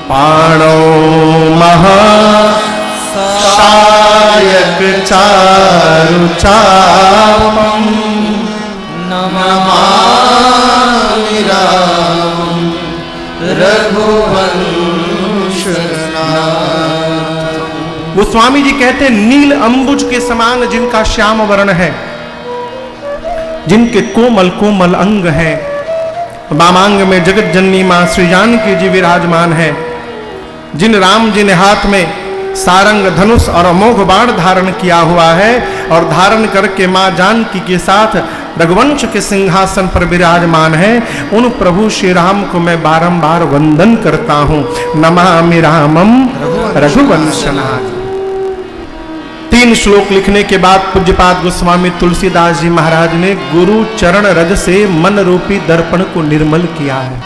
पाणौ महाशायक चारुचापम् नमामि रामं रघुवंशनाथम्। गोस्वामी जी कहते हैं नील अंबुज के समान जिनका श्याम वर्ण है, जिनके कोमल कोमल अंग हैं, वामांग में जगत जननी मां श्री जानकी जी विराजमान है, जिन राम जी ने हाथ में सारंग धनुष और अमोघ बाण धारण किया हुआ है और धारण करके मां जानकी के साथ रघुवंश के सिंहासन पर विराजमान है, उन प्रभु श्री राम को मैं बारंबार वंदन करता हूं। नमामि रामम रघुवंशनाथ। 3 श्लोक लिखने के बाद पूज्यपाद गोस्वामी तुलसीदास जी महाराज ने गुरु चरण रज से मन रूपी दर्पण को निर्मल किया है।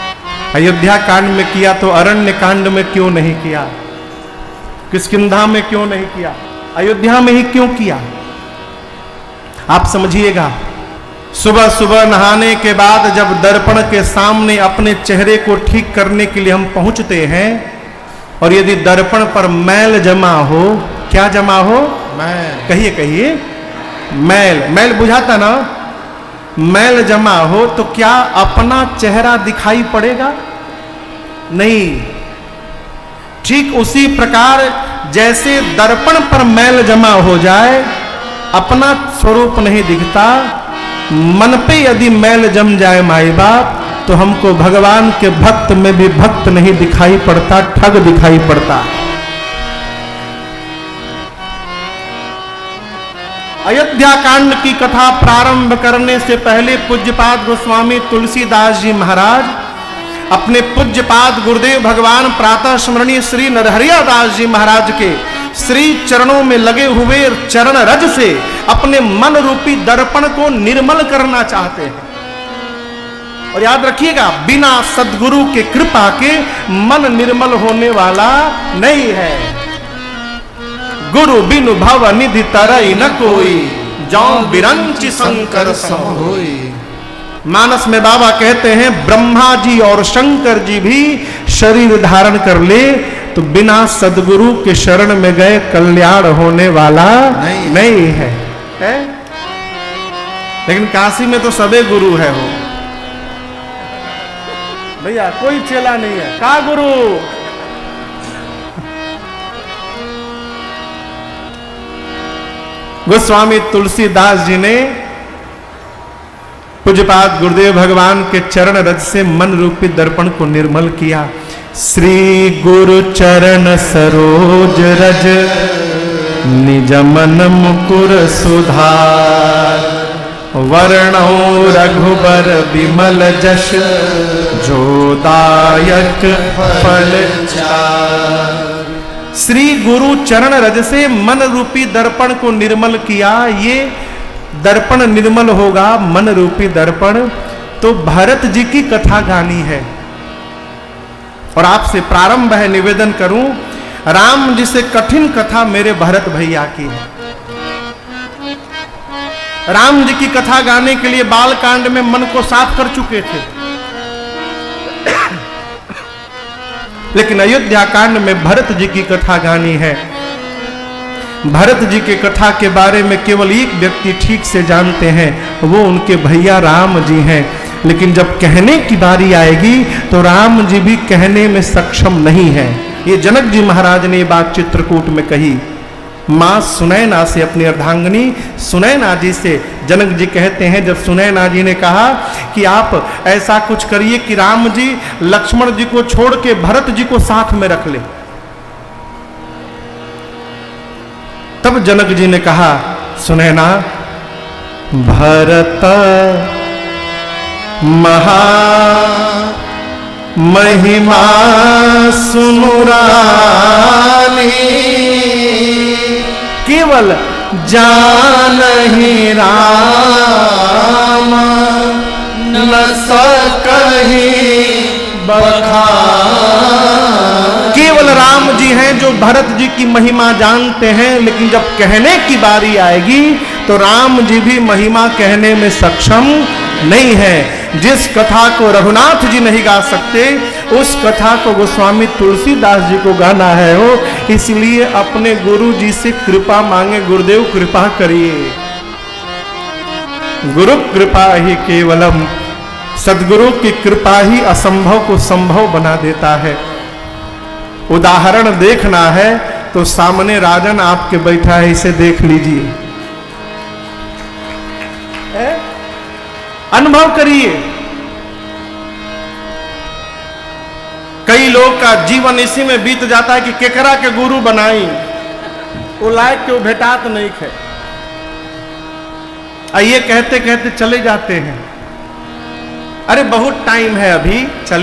अयोध्या कांड में किया तो अरण्य कांड में क्यों नहीं किया? किष्किंधा में क्यों नहीं किया? अयोध्या में ही क्यों किया? आप समझिएगा, सुबह सुबह नहाने के बाद जब दर्पण के सामने अपने चेहरे को ठीक करने के लिए हम पहुंचते हैं और यदि दर्पण पर मैल जमा हो, क्या जमा हो? मैल। कहिए कहिए, मैल। मैल बुझाता ना? मैल जमा हो तो क्या अपना चेहरा दिखाई पड़ेगा? नहीं। ठीक उसी प्रकार जैसे दर्पण पर मैल जमा हो जाए, अपना स्वरूप नहीं दिखता, मन पे यदि मैल जम जाए माई बाप, तो हमको भगवान के भक्त में भी भक्त नहीं दिखाई पड़ता, ठग दिखाई पड़ता। अयोध्या कांड की कथा प्रारंभ करने से पहले पूज्यपाद गोस्वामी तुलसीदास जी महाराज अपने पूज्यपाद गुरुदेव भगवान प्रातः स्मरणीय श्री नरहरिया दास जी महाराज के श्री चरणों में लगे हुए चरण रज से अपने मन रूपी दर्पण को निर्मल करना चाहते हैं। और याद रखिएगा, बिना सद्गुरु के कृपा के मन निर्मल होने वाला नहीं है। गुरु बिनु भव निधि तरई न कोई, जौ बिरंचि शंकर सम होई। मानस में बाबा कहते हैं ब्रह्मा जी और शंकर जी भी शरीर धारण कर ले तो बिना सदगुरु के शरण में गए कल्याण होने वाला नहीं है? लेकिन काशी में तो सबे गुरु है हो भैया, कोई चेला नहीं है। का गुरु? गोस्वामी तुलसीदास जी ने पूज्यपाद गुरुदेव भगवान के चरण रज से मन रूपी दर्पण को निर्मल किया। श्री गुरु चरण सरोज रज निज मन मुकुर सुधार, वर्णो रघुबर विमल जश जोदायक फल चार। श्री गुरु चरण रज से मन रूपी दर्पण को निर्मल किया। ये दर्पण निर्मल होगा, मन रूपी दर्पण, तो भरत जी की कथा गानी है। और आपसे प्रारंभ है, निवेदन करूं, राम जी से कठिन कथा मेरे भरत भैया की है। राम जी की कथा गाने के लिए बाल कांड में मन को साफ कर चुके थे, लेकिन अयोध्या कांड में भरत जी की कथा गानी है। भरत जी के कथा के बारे में केवल एक व्यक्ति ठीक से जानते हैं, वो उनके भैया राम जी हैं। लेकिन जब कहने की बारी आएगी तो राम जी भी कहने में सक्षम नहीं है। ये जनक जी महाराज ने ये बात चित्रकूट में कही। मां सुनैना से, अपनी अर्धांगिनी सुनैना जी से जनक जी कहते हैं, जब सुनैना जी ने कहा कि आप ऐसा कुछ करिए कि राम जी लक्ष्मण जी को छोड़ के भरत जी को साथ में रख ले, तब जनक जी ने कहा, सुनैना, भरत महा महिमा सुनुरानी, केवल जानहि राम न सकहि बखान। केवल राम जी हैं जो भरत जी की महिमा जानते हैं, लेकिन जब कहने की बारी आएगी तो राम जी भी महिमा कहने में सक्षम नहीं है। जिस कथा को रघुनाथ जी नहीं गा सकते, उस कथा को गोस्वामी तुलसीदास जी को गाना है हो, इसलिए अपने गुरु जी से कृपा मांगे, गुरुदेव कृपा करिए। गुरु कृपा ही केवलम, सदगुरु की कृपा ही असंभव को संभव बना देता है। उदाहरण देखना है तो सामने राजन आपके बैठा है, इसे देख लीजिए, अनुभव करिए। कई लोग का जीवन इसी में बीत जाता है कि केकरा के गुरु बनाई, वो लायक क्यों भेटात नहीं खे, ये कहते कहते चले जाते हैं। अरे बहुत टाइम है अभी, चले